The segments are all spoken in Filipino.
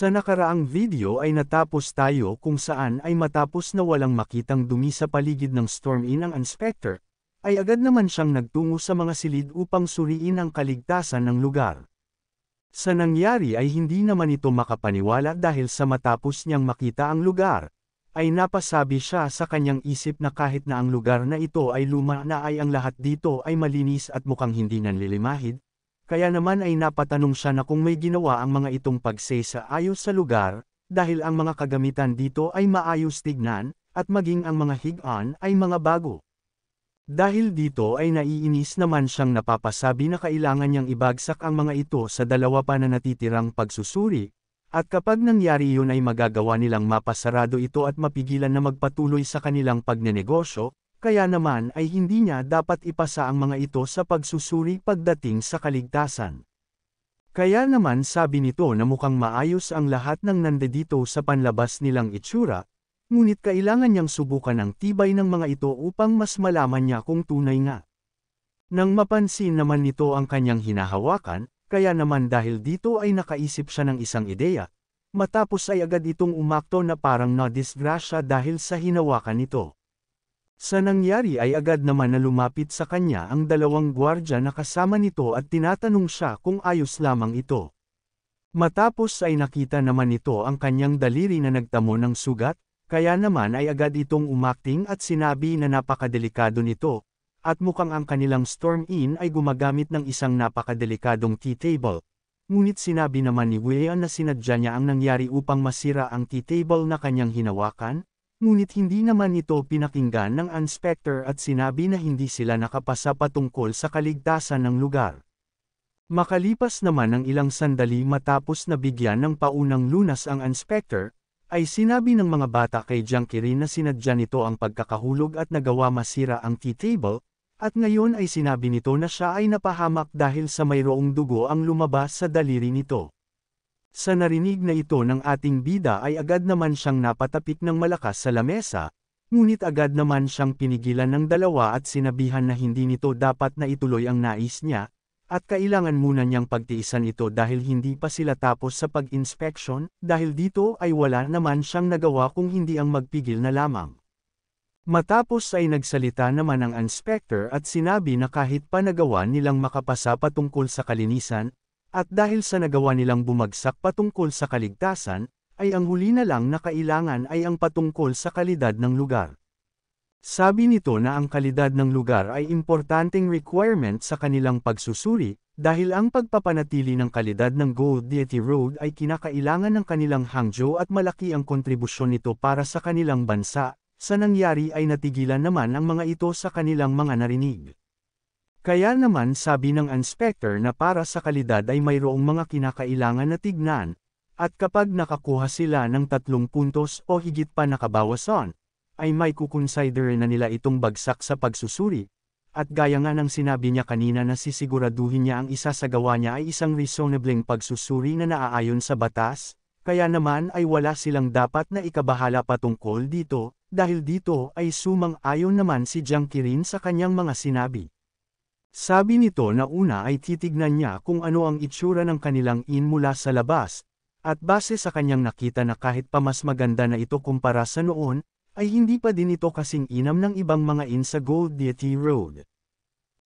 Sa nakaraang video ay natapos tayo kung saan ay matapos na walang makitang dumi sa paligid ng Storm-In ang inspector, ay agad naman siyang nagtungo sa mga silid upang suriin ang kaligtasan ng lugar. Sa nangyari ay hindi naman ito makapaniwala dahil sa matapos niyang makita ang lugar, ay napasabi siya sa kanyang isip na kahit na ang lugar na ito ay luma na ay ang lahat dito ay malinis at mukhang hindi nanlilimahid. Kaya naman ay napatanong siya na kung may ginawa ang mga itong pagsesa ayos sa lugar, dahil ang mga kagamitan dito ay maayos tignan, at maging ang mga higaan ay mga bago. Dahil dito ay naiinis naman siyang napapasabi na kailangan niyang ibagsak ang mga ito sa dalawa pa na natitirang pagsusuri, at kapag nangyari yun ay magagawa nilang mapasarado ito at mapigilan na magpatuloy sa kanilang pagnenegosyo. Kaya naman ay hindi niya dapat ipasa ang mga ito sa pagsusuri pagdating sa kaligtasan. Kaya naman sabi nito na mukhang maayos ang lahat ng nandito sa panlabas nilang itsura, ngunit kailangan niyang subukan ang tibay ng mga ito upang mas malaman niya kung tunay nga. Nang mapansin naman nito ang kanyang hinahawakan, kaya naman dahil dito ay nakaisip siya ng isang ideya, matapos ay agad itong umakto na parang nadisgrasya dahil sa hinawakan nito. Sa nangyari ay agad naman na lumapit sa kanya ang dalawang gwardya na kasama nito at tinatanong siya kung ayos lamang ito. Matapos ay nakita naman nito ang kanyang daliri na nagtamo ng sugat, kaya naman ay agad itong umakting at sinabi na napakadelikado nito, at mukhang ang kanilang Storm-In ay gumagamit ng isang napakadelikadong tea table. Ngunit sinabi naman ni William na sinadya niya ang nangyari upang masira ang tea table na kanyang hinawakan. Ngunit hindi naman ito pinakinggan ng inspector at sinabi na hindi sila nakapasa patungkol sa kaligtasan ng lugar. Makalipas naman ng ilang sandali matapos na bigyan ng paunang lunas ang inspector, ay sinabi ng mga bata kay Junkirin na sinadya nito ang pagkakahulog at nagawa masira ang tea table, at ngayon ay sinabi nito na siya ay napahamak dahil sa mayroong dugo ang lumabas sa daliri nito. Sa narinig na ito ng ating bida ay agad naman siyang napatapik ng malakas sa lamesa, ngunit agad naman siyang pinigilan ng dalawa at sinabihan na hindi nito dapat na ituloy ang nais niya, at kailangan muna niyang pagtiisan ito dahil hindi pa sila tapos sa pag-inspection, dahil dito ay wala naman siyang nagawa kung hindi ang magpigil na lamang. Matapos ay nagsalita naman ang inspector at sinabi na kahit pa nagawa nilang makapasa patungkol sa kalinisan, at dahil sa nagawa nilang bumagsak patungkol sa kaligtasan, ay ang huli na lang na kailangan ay ang patungkol sa kalidad ng lugar. Sabi nito na ang kalidad ng lugar ay importanteng requirement sa kanilang pagsusuri, dahil ang pagpapanatili ng kalidad ng Gold Deity Road ay kinakailangan ng kanilang hangyo at malaki ang kontribusyon nito para sa kanilang bansa. Sa nangyari ay natigilan naman ang mga ito sa kanilang mga narinig. Kaya naman sabi ng inspector na para sa kalidad ay mayroong mga kinakailangan na tignan, at kapag nakakuha sila ng 3 puntos o higit pa nakabawasan, ay may kukonsider na nila itong bagsak sa pagsusuri, at gaya nga ng sinabi niya kanina na sisiguraduhin niya ang isasagawa niya ay isang reasonableng pagsusuri na naaayon sa batas, kaya naman ay wala silang dapat na ikabahala patungkol dito, dahil dito ay sumang-ayon naman si Junkirin sa kanyang mga sinabi. Sabi nito na una ay titignan niya kung ano ang itsura ng kanilang inn mula sa labas, at base sa kanyang nakita na kahit pa mas maganda na ito kumpara sa noon, ay hindi pa din ito kasing inam ng ibang mga inn sa Gold Deity Road.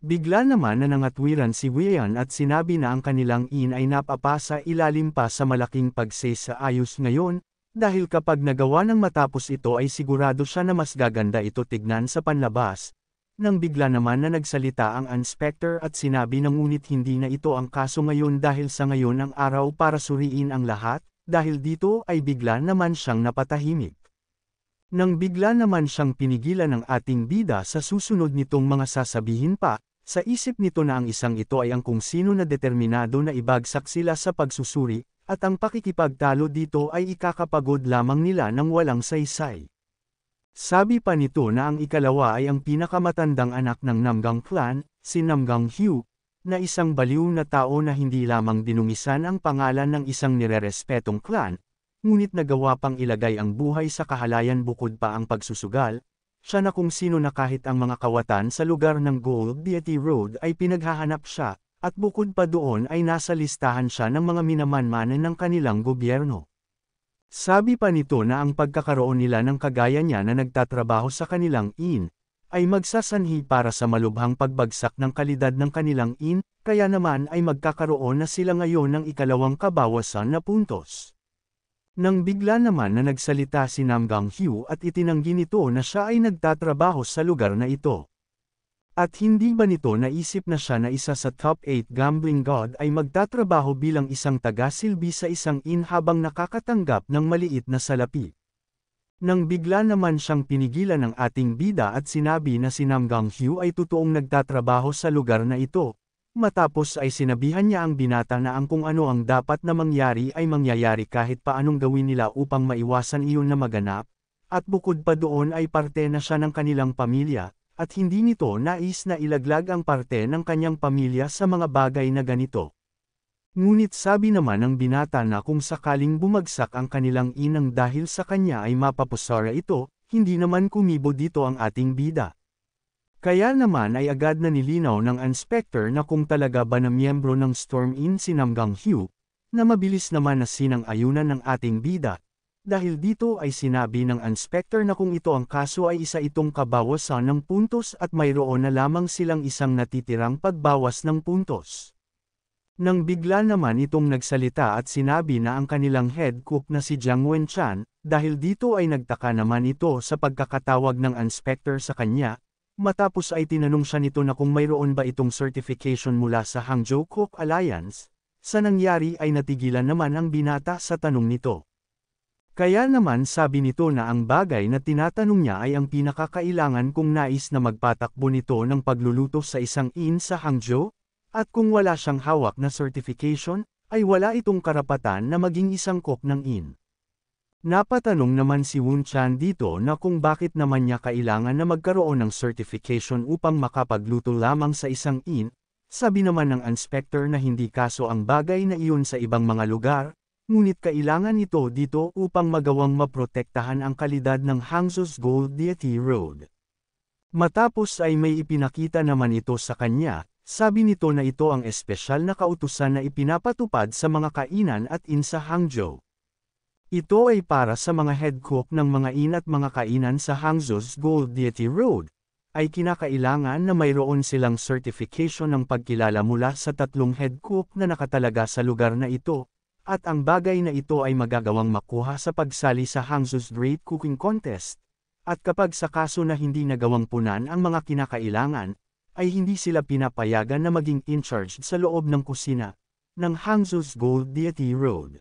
Bigla naman na nangatwiran si William at sinabi na ang kanilang inn ay napapasa ilalim pa sa malaking pagsesa ayos ngayon, dahil kapag nagawa ng matapos ito ay sigurado siya na mas gaganda ito tignan sa panlabas. Nang bigla naman na nagsalita ang inspector at sinabi na ngunit hindi na ito ang kaso ngayon dahil sa ngayon ang araw para suriin ang lahat, dahil dito ay bigla naman siyang napatahimik. Nang bigla naman siyang pinigilan ng ating bida sa susunod nitong mga sasabihin pa, sa isip nito na ang isang ito ay ang kung sino na determinado na ibagsak sila sa pagsusuri, at ang pakikipagtalo dito ay ikakapagod lamang nila ng walang saysay. Sabi pa nito na ang ikalawa ay ang pinakamatandang anak ng Namgang clan, si Namgang Hugh, na isang baliw na tao na hindi lamang dinungisan ang pangalan ng isang nirerespetong clan, ngunit nagawa pang ilagay ang buhay sa kahalayan bukod pa ang pagsusugal, siya na kung sino na kahit ang mga kawatan sa lugar ng Gold Deity Road ay pinaghahanap siya, at bukod pa doon ay nasa listahan siya ng mga minamanmanan ng kanilang gobyerno. Sabi pa nito na ang pagkakaroon nila ng kagaya niya na nagtatrabaho sa kanilang inn, ay magsasanhi para sa malubhang pagbagsak ng kalidad ng kanilang inn, kaya naman ay magkakaroon na sila ngayon ng ikalawang kabawasan na puntos. Nang bigla naman na nagsalita si Nam Gang-hyu at itinanggi nito na siya ay nagtatrabaho sa lugar na ito. At hindi ba nito naisip na siya na isa sa top 8 gambling god ay magtatrabaho bilang isang taga-silbi sa isang inn habang nakakatanggap ng maliit na salapi. Nang bigla naman siyang pinigilan ng ating bida at sinabi na si Nam Gang-hyu ay totoong nagtatrabaho sa lugar na ito, matapos ay sinabihan niya ang binata na ang kung ano ang dapat na mangyari ay mangyayari kahit paanong gawin nila upang maiwasan iyon na maganap, at bukod pa doon ay parte na siya ng kanilang pamilya. At hindi nito nais na ilaglag ang parte ng kanyang pamilya sa mga bagay na ganito. Ngunit sabi naman ng binata na kung sakaling bumagsak ang kanilang inang dahil sa kanya ay mapapusara ito, hindi naman kumibo dito ang ating bida. Kaya naman ay agad na nilinaw ng inspector na kung talaga ba na miyembro ng Storm Inn si Nam Gang-hyu, na mabilis naman na sinang-ayunan ng ating bida. Dahil dito ay sinabi ng inspector na kung ito ang kaso ay isa itong kabawasan ng puntos at mayroon na lamang silang isang natitirang pagbawas ng puntos. Nang bigla naman itong nagsalita at sinabi na ang kanilang head cook na si Jiang Wenchan, dahil dito ay nagtaka naman ito sa pagkakatawag ng inspector sa kanya, matapos ay tinanong siya nito na kung mayroon ba itong certification mula sa Hangzhou Cook Alliance, sa nangyari ay natigilan naman ang binata sa tanong nito. Kaya naman sabi nito na ang bagay na tinatanong niya ay ang pinakakailangan kung nais na magpatakbo nito ng pagluluto sa isang inn sa Hangzhou, at kung wala siyang hawak na certification, ay wala itong karapatan na maging isang cook ng inn. Napatanong naman si Wun Chan dito na kung bakit naman niya kailangan na magkaroon ng certification upang makapagluto lamang sa isang inn, sabi naman ng inspector na hindi kaso ang bagay na iyon sa ibang mga lugar, ngunit kailangan ito dito upang magawang maprotektahan ang kalidad ng Hangzhou's Gold Deity Road. Matapos ay may ipinakita naman ito sa kanya, sabi nito na ito ang espesyal na kautusan na ipinapatupad sa mga kainan at inn sa Hangzhou. Ito ay para sa mga head cook ng mga inn at mga kainan sa Hangzhou's Gold Deity Road, ay kinakailangan na mayroon silang certification ng pagkilala mula sa 3 head cook na nakatalaga sa lugar na ito. At ang bagay na ito ay magagawang makuha sa pagsali sa Hangzhou's Great Cooking Contest. At kapag sa kaso na hindi nagawang punan ang mga kinakailangan, ay hindi sila pinapayagan na maging in charge sa loob ng kusina ng Hangzhou's Gold Deity Road.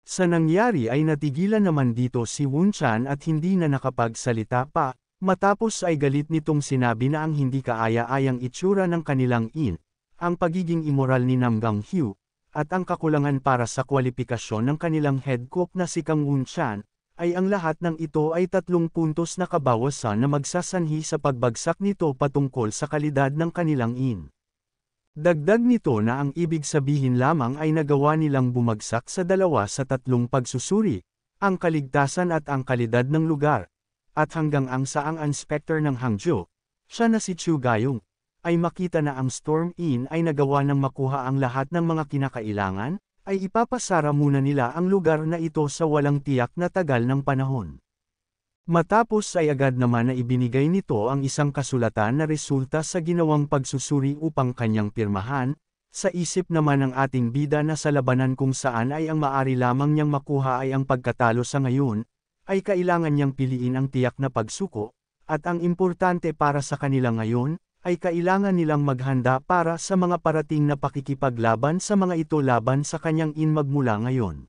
Sa nangyari ay natigilan naman dito si Wun Chan at hindi na nakapagsalita pa, matapos ay galit nitong sinabi na ang hindi kaaya-ayang itsura ng kanilang inn, ang pagiging immoral ni Nam Gang-hyu, at ang kakulangan para sa kwalifikasyon ng kanilang head cook na si Kang Wun Chan, ay ang lahat ng ito ay 3 puntos na kabawasan na magsasanhi sa pagbagsak nito patungkol sa kalidad ng kanilang inn. Dagdag nito na ang ibig sabihin lamang ay nagawa nilang bumagsak sa 2 sa 3 pagsusuri, ang kaligtasan at ang kalidad ng lugar, at hanggang ang saang inspector ng Hangzhou, siya na si Chu Gayong, ay makita na ang Storm Inn ay nagawa ng makuha ang lahat ng mga kinakailangan, ay ipapasara muna nila ang lugar na ito sa walang tiyak na tagal ng panahon. Matapos ay agad naman na ibinigay nito ang isang kasulatan na resulta sa ginawang pagsusuri upang kanyang pirmahan, sa isip naman ng ating bida na sa labanan kung saan ay ang maari lamang niyang makuha ay ang pagkatalo sa ngayon, ay kailangan niyang piliin ang tiyak na pagsuko, at ang importante para sa kanila ngayon, ay kailangan nilang maghanda para sa mga parating na pakikipaglaban sa mga ito laban sa kanyang inn magmula ngayon.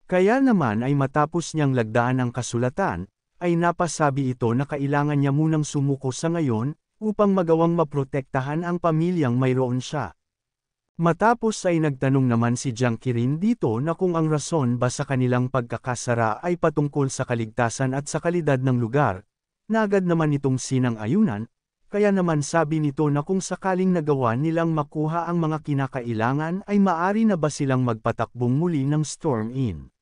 Kaya naman ay matapos niyang lagdaan ang kasulatan, ay napasabi ito na kailangan niya munang sumuko sa ngayon, upang magawang maprotektahan ang pamilyang mayroon siya. Matapos ay nagtanong naman si Jiang Qirin dito na kung ang rason ba sa kanilang pagkakasara ay patungkol sa kaligtasan at sa kalidad ng lugar, na agad naman itong sinang-ayunan. Kaya naman sabi nito na kung sakaling nagawa nilang makuha ang mga kinakailangan ay maari na ba silang magpatakbong muli ng Storm Inn.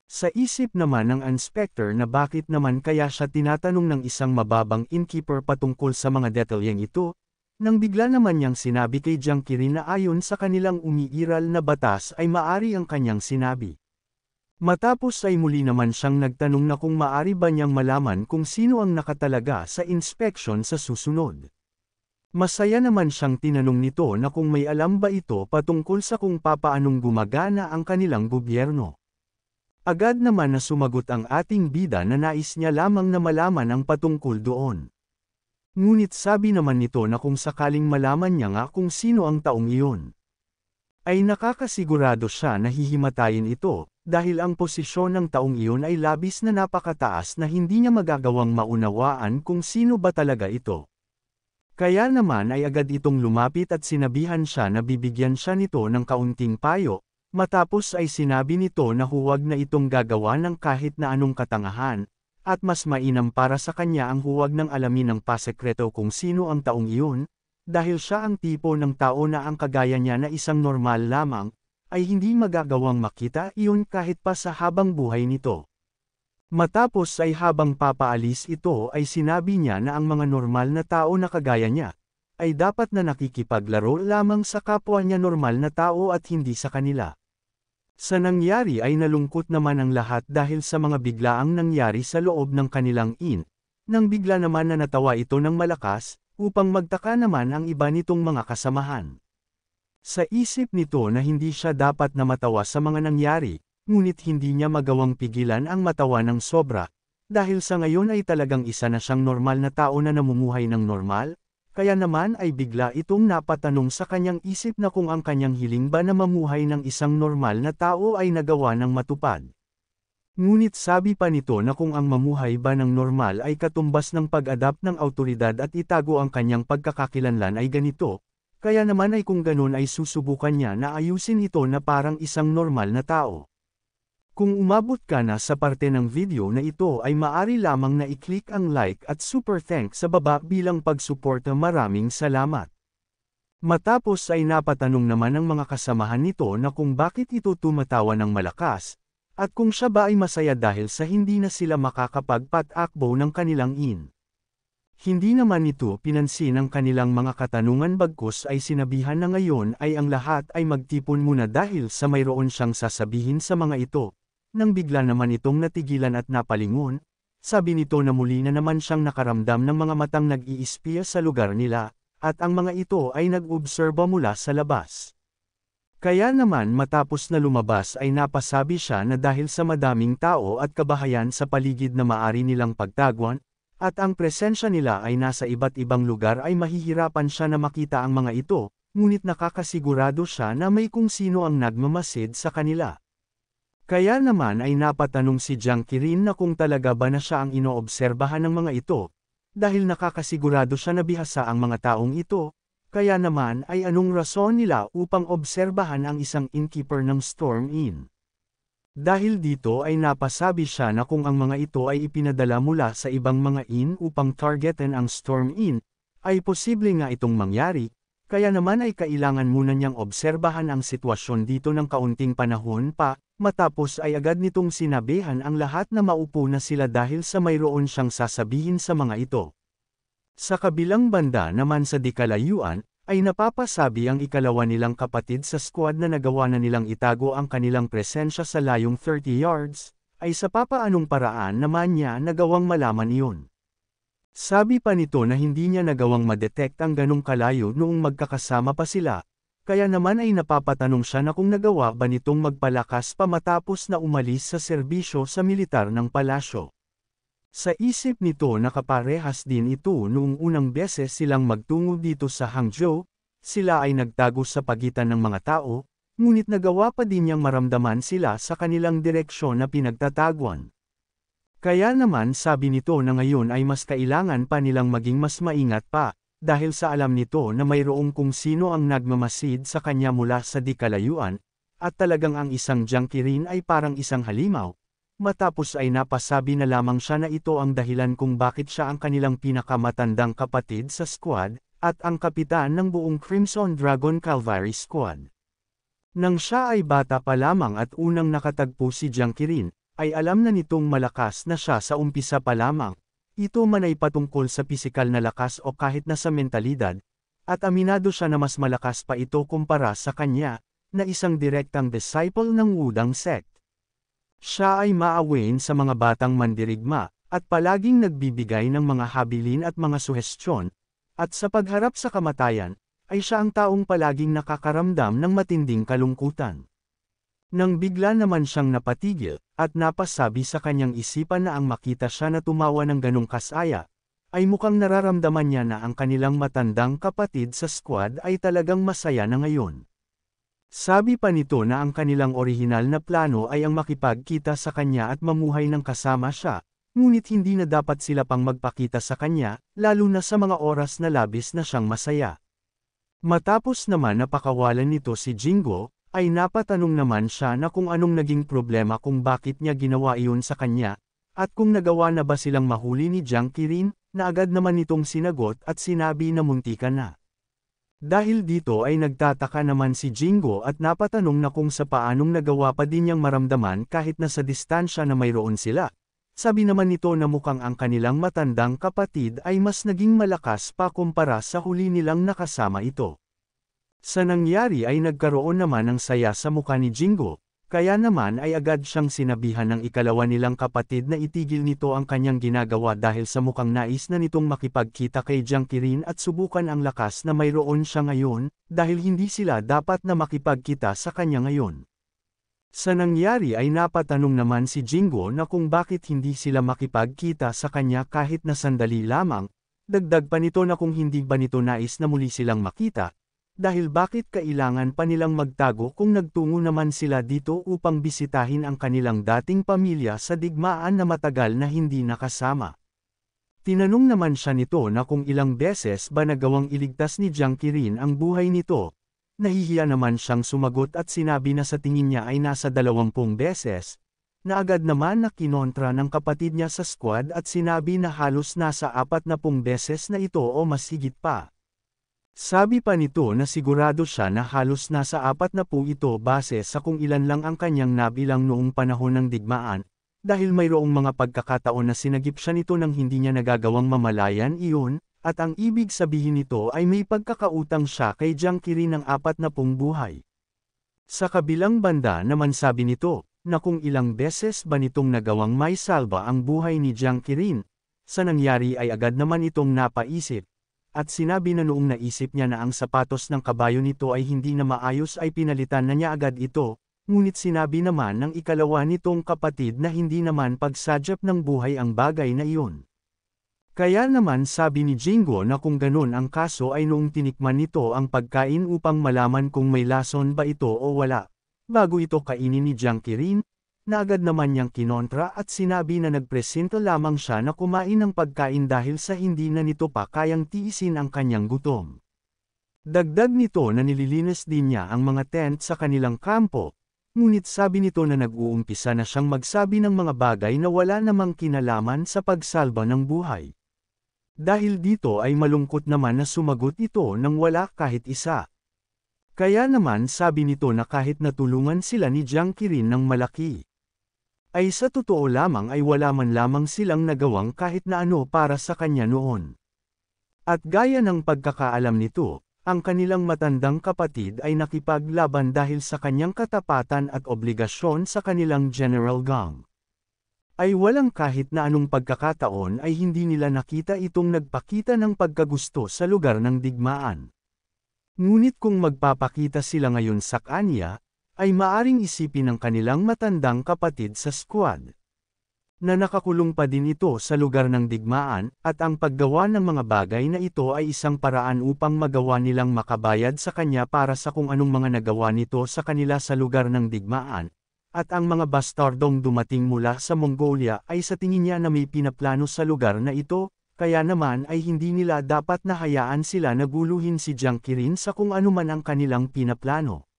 Sa isip naman ng inspector na bakit naman kaya siya tinatanong ng isang mababang innkeeper patungkol sa mga detalyeng ito, nang bigla naman niyang sinabi kay Jiang Qirin na ayon sa kanilang umiiral na batas ay maari ang kanyang sinabi. Matapos ay muli naman siyang nagtanong na kung maari ba niyang malaman kung sino ang nakatalaga sa inspection sa susunod. Masaya naman siyang tinanong nito na kung may alam ba ito patungkol sa kung papaanong gumagana ang kanilang gobyerno. Agad naman na sumagot ang ating bida na nais niya lamang na malaman ang patungkol doon. Ngunit sabi naman nito na kung sakaling malaman niya nga kung sino ang taong iyon, ay nakakasigurado siya na hihimatayin ito, dahil ang posisyon ng taong iyon ay labis na napakataas na hindi niya magagawang maunawaan kung sino ba talaga ito. Kaya naman ay agad itong lumapit at sinabihan siya na bibigyan siya nito ng kaunting payo, matapos ay sinabi nito na huwag na itong gagawa ng kahit na anong katangahan, at mas mainam para sa kanya ang huwag nang alamin ng pasekreto kung sino ang taong iyon, dahil siya ang tipo ng tao na ang kagaya niya na isang normal lamang, ay hindi magagawang makita iyon kahit pa sa habang buhay nito. Matapos ay habang papaalis ito ay sinabi niya na ang mga normal na tao na kagaya niya, ay dapat na nakikipaglaro lamang sa kapwa niya normal na tao at hindi sa kanila. Sa nangyari ay nalungkot naman ang lahat dahil sa mga biglaang nangyari sa loob ng kanilang nang bigla naman na natawa ito ng malakas, upang magtaka naman ang iba nitong mga kasamahan. Sa isip nito na hindi siya dapat na matawa sa mga nangyari, ngunit hindi niya magawang pigilan ang matawa ng sobra, dahil sa ngayon ay talagang isa na siyang normal na tao na namumuhay ng normal, kaya naman ay bigla itong napatanong sa kanyang isip na kung ang kanyang hiling ba na mamuhay ng isang normal na tao ay nagawa ng matupad. Ngunit sabi pa nito na kung ang mamuhay ba ng normal ay katumbas ng pag-adapt ng awtoridad at itago ang kanyang pagkakakilanlan ay ganito, kaya naman ay kung ganun ay susubukan niya na ayusin ito na parang isang normal na tao. Kung umabot ka na sa parte ng video na ito ay maaari lamang na i-click ang like at super thanks sa baba bilang pagsuporta. Maraming salamat. Matapos ay napatanong naman ng mga kasamahan nito na kung bakit ito tumatawa ng malakas, at kung siya ba ay masaya dahil sa hindi na sila makakapagpatakbo ng kanilang Hindi naman ito pinansin ang kanilang mga katanungan bagkus ay sinabihan na ngayon ay ang lahat ay magtipon muna dahil sa mayroon siyang sasabihin sa mga ito. Nang bigla naman itong natigilan at napalingon, sabi nito na muli na naman siyang nakaramdam ng mga matang nag-iispiya sa lugar nila, at ang mga ito ay nag-obserba mula sa labas. Kaya naman matapos na lumabas ay napasabi siya na dahil sa madaming tao at kabahayan sa paligid na maari nilang pagtaguan, at ang presensya nila ay nasa iba't ibang lugar ay mahihirapan siya na makita ang mga ito, ngunit nakakasigurado siya na may kung sino ang nagmamasid sa kanila. Kaya naman ay napatanong si Jiang Qirin na kung talaga ba na siya ang inoobserbahan ng mga ito, dahil nakakasigurado siya na bihasa ang mga taong ito, kaya naman ay anong rason nila upang obserbahan ang isang innkeeper ng Storm Inn. Dahil dito ay napasabi siya na kung ang mga ito ay ipinadala mula sa ibang mga inn upang targetin ang Storm Inn, ay posible nga itong mangyari, kaya naman ay kailangan muna niyang obserbahan ang sitwasyon dito ng kaunting panahon pa, matapos ay agad nitong sinabihan ang lahat na maupo na sila dahil sa mayroon siyang sasabihin sa mga ito. Sa kabilang banda naman sa di kalayuan, ay napapasabi ang ikalawa nilang kapatid sa squad na nagawa na nilang itago ang kanilang presensya sa layong 30 yards, ay sa papaanong paraan naman niya nagawang malaman iyon. Sabi pa nito na hindi niya nagawang madetect ang ganong kalayo noong magkakasama pa sila, kaya naman ay napapatanong siya na kung nagawa ba nitong magpalakas pa matapos na umalis sa serbisyo sa militar ng palasyo. Sa isip nito nakaparehas din ito noong unang beses silang magtungo dito sa Hangzhou, sila ay nagtago sa pagitan ng mga tao, ngunit nagawa pa din niyang maramdaman sila sa kanilang direksyon na pinagtataguan. Kaya naman sabi nito na ngayon ay mas kailangan pa nilang maging mas maingat pa, dahil sa alam nito na mayroong kung sino ang nagmamasid sa kanya mula sa di kalayuan, at talagang ang isang Jiang Qirin ay parang isang halimaw. Matapos ay napasabi na lamang siya na ito ang dahilan kung bakit siya ang kanilang pinakamatandang kapatid sa squad, at ang kapitan ng buong Crimson Dragon Cavalry Squad. Nang siya ay bata pa lamang at unang nakatagpo si Jiang Qirin, ay alam na nitong malakas na siya sa umpisa pa lamang, ito man ay patungkol sa pisikal na lakas o kahit na sa mentalidad, at aminado siya na mas malakas pa ito kumpara sa kanya, na isang direktang disciple ng Wudang sect. Siya ay maawain sa mga batang mandirigma, at palaging nagbibigay ng mga habilin at mga suhestyon, at sa pagharap sa kamatayan, ay siya ang taong palaging nakakaramdam ng matinding kalungkutan. Nang bigla naman siyang napatigil, at napasabi sa kanyang isipan na ang makita siya na tumawa ng ganong kasaya, ay mukhang nararamdaman niya na ang kanilang matandang kapatid sa squad ay talagang masaya na ngayon. Sabi pa nito na ang kanilang orihinal na plano ay ang makipagkita sa kanya at mamuhay ng kasama siya, ngunit hindi na dapat sila pang magpakita sa kanya, lalo na sa mga oras na labis na siyang masaya. Matapos naman na pakawalan nito si Jingo, ay napatanong naman siya na kung anong naging problema kung bakit niya ginawa iyon sa kanya, at kung nagawa na ba silang mahuli ni Jiang Qirin, na agad naman nitong sinagot at sinabi na muntikan na. Dahil dito ay nagtataka naman si Jingo at napatanong na kung sa paanong nagawa pa din niyang maramdaman kahit na sa distansya na mayroon sila. Sabi naman nito na mukhang ang kanilang matandang kapatid ay mas naging malakas pa kumpara sa huli nilang nakasama ito. Sa nangyari ay nagkaroon naman ng saya sa mukha ni Jingo, kaya naman ay agad siyang sinabihan ng ikalawa nilang kapatid na itigil nito ang kanyang ginagawa dahil sa mukhang nais na nitong makipagkita kay Jiang Qirin at subukan ang lakas na mayroon siya ngayon, dahil hindi sila dapat na makipagkita sa kanya ngayon. Sa nangyari ay napatanong naman si Jingo na kung bakit hindi sila makipagkita sa kanya kahit na sandali lamang, dagdag pa nito na kung hindi ba nito nais na muli silang makita, dahil bakit kailangan pa nilang magtago kung nagtungo naman sila dito upang bisitahin ang kanilang dating pamilya sa digmaan na matagal na hindi nakasama. Tinanong naman siya nito na kung ilang beses ba nagawang iligtas ni Jiang Qirin ang buhay nito. Nahihiya naman siyang sumagot at sinabi na sa tingin niya ay nasa 20 beses, na agad naman na kinontra ng kapatid niya sa squad at sinabi na halos nasa 40 beses na ito o mas higit pa. Sabi pa nito na sigurado siya na halos nasa 40 ito base sa kung ilan lang ang kanyang nabilang noong panahon ng digmaan, dahil mayroong mga pagkakataon na sinagip siya nito nang hindi niya nagagawang mamalayan iyon, at ang ibig sabihin nito ay may pagkakautang siya kay Jiang Qirin ng 40 buhay. Sa kabilang banda naman sabi nito, na kung ilang beses ba nitong nagawang may salba ang buhay ni Jiang Qirin, sa nangyari ay agad naman itong napaisip. At sinabi na noong naisip niya na ang sapatos ng kabayo nito ay hindi na maayos ay pinalitan na niya agad ito, ngunit sinabi naman ng ikalawa nitong kapatid na hindi naman pagsadyap ng buhay ang bagay na iyon. Kaya naman sabi ni Jingo na kung ganun ang kaso ay noong tinikman nito ang pagkain upang malaman kung may lason ba ito o wala, bago ito kainin ni Jiang Qirin, na agad naman niyang kinontra at sinabi na nagpresento lamang siya na kumain ng pagkain dahil sa hindi na nito pa kayang tiisin ang kanyang gutom. Dagdag nito na nililinis din niya ang mga tent sa kanilang kampo, ngunit sabi nito na nag-uumpisa na siyang magsabi ng mga bagay na wala namang kinalaman sa pagsalba ng buhay. Dahil dito ay malungkot naman na sumagot ito nang wala kahit isa. Kaya naman sabi nito na kahit natulungan sila ni Jiang Qirin ng malaki, ay sa totoo lamang ay wala man lamang silang nagawang kahit na ano para sa kanya noon. At gaya ng pagkakaalam nito, ang kanilang matandang kapatid ay nakipaglaban dahil sa kanyang katapatan at obligasyon sa kanilang General Gang. Ay walang kahit na anong pagkakataon ay hindi nila nakita itong nagpakita ng pagkagusto sa lugar ng digmaan. Ngunit kung magpapakita sila ngayon sa kanya, ay maaring isipin ng kanilang matandang kapatid sa squad na nakakulong pa din ito sa lugar ng digmaan, at ang paggawa ng mga bagay na ito ay isang paraan upang magawa nilang makabayad sa kanya para sa kung anong mga nagawa nito sa kanila sa lugar ng digmaan, at ang mga bastardong dumating mula sa Mongolia ay sa tingin niya na may pinaplano sa lugar na ito, kaya naman ay hindi nila dapat na hayaan sila na guluhin si Jiang Qirin sa kung ano man ang kanilang pinaplano.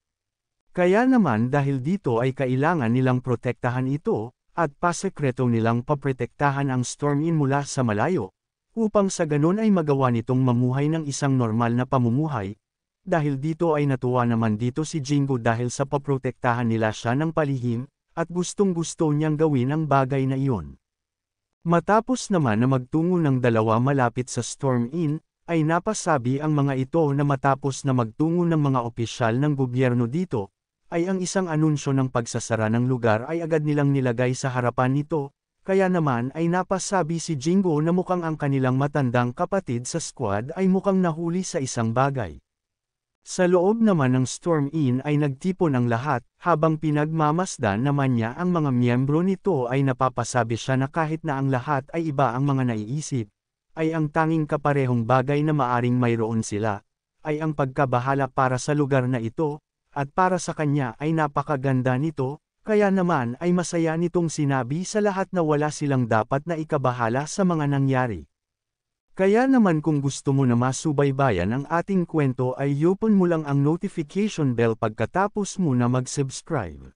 Kaya naman dahil dito ay kailangan nilang protektahan ito, at pasekreto nilang paprotektahan ang Storm-In mula sa malayo, upang sa ganun ay magawa nitong mamuhay ng isang normal na pamumuhay. Dahil dito ay natuwa naman dito si Jingo dahil sa paprotektahan nila siya ng palihim, at gustong-gusto niyang gawin ang bagay na iyon. Matapos naman na magtungo ng dalawa malapit sa Storm-In, ay napasabi ang mga ito na matapos na magtungo ng mga opisyal ng gobyerno dito, ay ang isang anunsyo ng pagsasara ng lugar ay agad nilang nilagay sa harapan nito, kaya naman ay napasabi si Jingo na mukhang ang kanilang matandang kapatid sa squad ay mukhang nahuli sa isang bagay. Sa loob naman ng Storm Inn ay nagtipon ang lahat, habang pinagmamasdan naman niya ang mga miyembro nito ay napapasabi siya na kahit na ang lahat ay iba ang mga naiisip, ay ang tanging kaparehong bagay na maaring mayroon sila, ay ang pagkabahala para sa lugar na ito, at para sa kanya ay napakaganda nito, kaya naman ay masaya nitong sinabi sa lahat na wala silang dapat na ikabahala sa mga nangyari. Kaya naman kung gusto mo na masubaybayan ang ating kwento ay i-open mo lang ang notification bell pagkatapos mo na mag-subscribe.